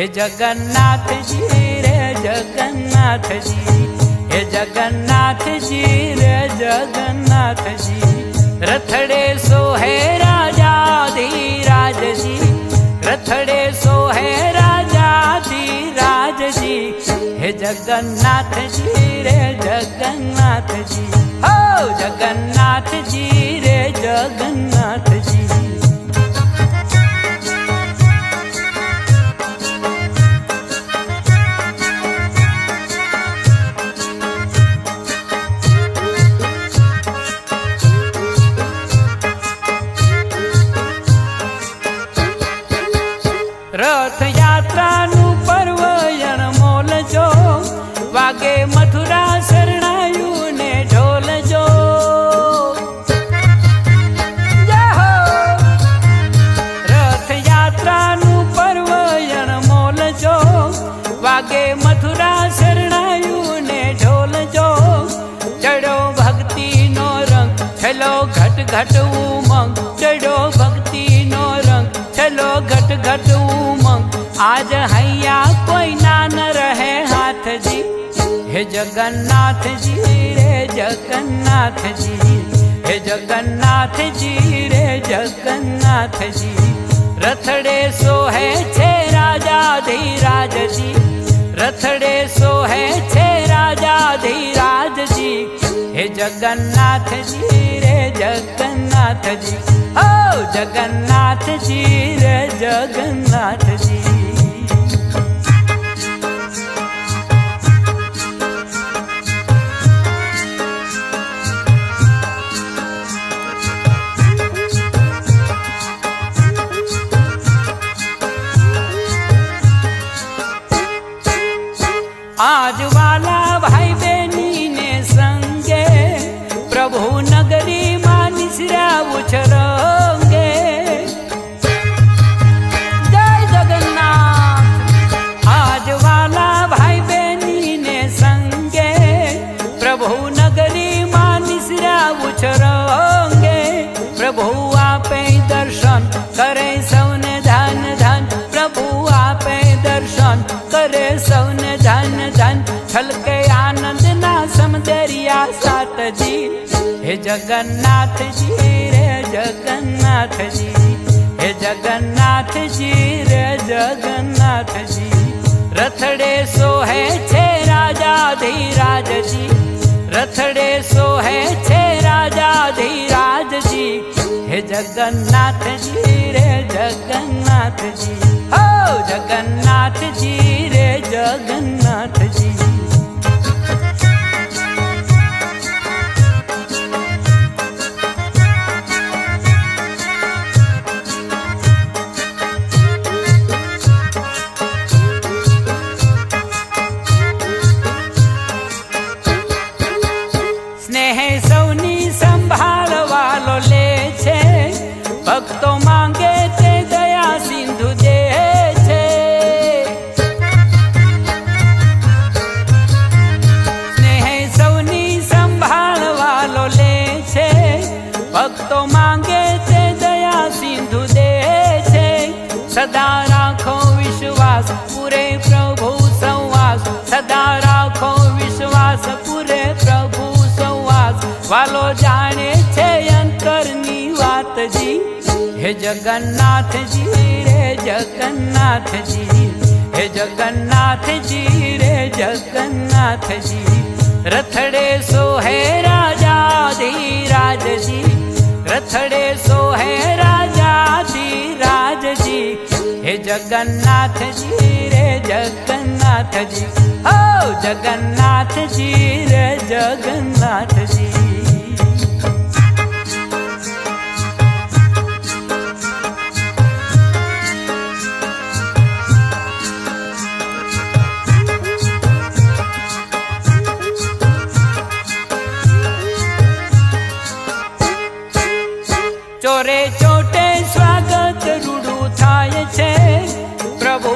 हे जगन्नाथ जी रे जगन्नाथ जी, हे जगन्नाथ जी रे जगन्नाथ जी। रथड़े सोहे राजा धीराज जी, रथड़े सोहे राजा धीराज जी। हे जगन्नाथ जी रे जगन्नाथ जी, हो जगन्नाथ जी रे जगन्नाथ जी। रथ यात्रा नु पर्व अणमोल जो, वागे मथुरा शरणायु ने ढोल जो। रथ यात्रा नु पर्व अणमोल जो, वागे मथुरा शरणायु ने ढोल जो। चढ़ो भक्ति नो रंग छलो घट घट उमंग, चढ़ो भक्ति नो रंग चलो घट घट उमंग। आज हैया कोई ना न रहे हाथ जी, हे जगन्नाथ जी रे जगन्नाथ जी, हे जगन्नाथ जी रे जगन्नाथ जी। रथड़े सोहे छे राजा धीराज जी, रथड़े सोहे छे राजा धीराज जी। हे जगन्नाथ जी रे जगन्नाथ जी, हो जगन्नाथ जी रे जगन्नाथ जी। आज वाला भाई बहनी ने संगे, प्रभु नगरी मान सिरा उछलोगे। जय जगन्नाथ। आज वाला भाई बहनी ने संगे, प्रभु नगरी मान सिरा उछलोगे। प्रभु आपे दर्शन करे सौने धन धन, प्रभु आपे दर्शन करे सौने धन धन। छलके आनंद ना समदरिया सात जी, हे जगन्नाथ जी रे जगन्नाथ जी, हे जगन्नाथ जी रे जगन्नाथ जी। रथड़े सोहे छे राजा धीराज जी, रथड़े सोहे छे राजा धीराज जी। हे जगन्नाथ जी रे जगन्नाथ जी, हो जगन्नाथ जी रे जगन्नाथ जी। स्नेह सौनी संभाल वालो ले छे, भक्तो मांगे ते दया सिंधु दे छे। स्नेह सौनी संभाल वालो ले छे, भक्तो मांगे ते दया सिंधु दे छे। सदा राखो विश्वास पूरे प्रभु संवास, सदा राखो विश्वास पूरे प्रभु संवास। वालो जाने छे अंतरनी वात जी, हे जगन्नाथ जी रे जगन्नाथ जी, हे जगन्नाथ जी रे जगन्नाथ जी। रथड़े सोहे राजा धीराज जी, रथड़े सोहे राजा धीराज जी। हे जगन्नाथ जी रे जगन्नाथ जी, हो जगन्नाथ जी रे जगन्नाथ जी। चोरे चोटे स्वागत रूडू थाय छे, प्रभु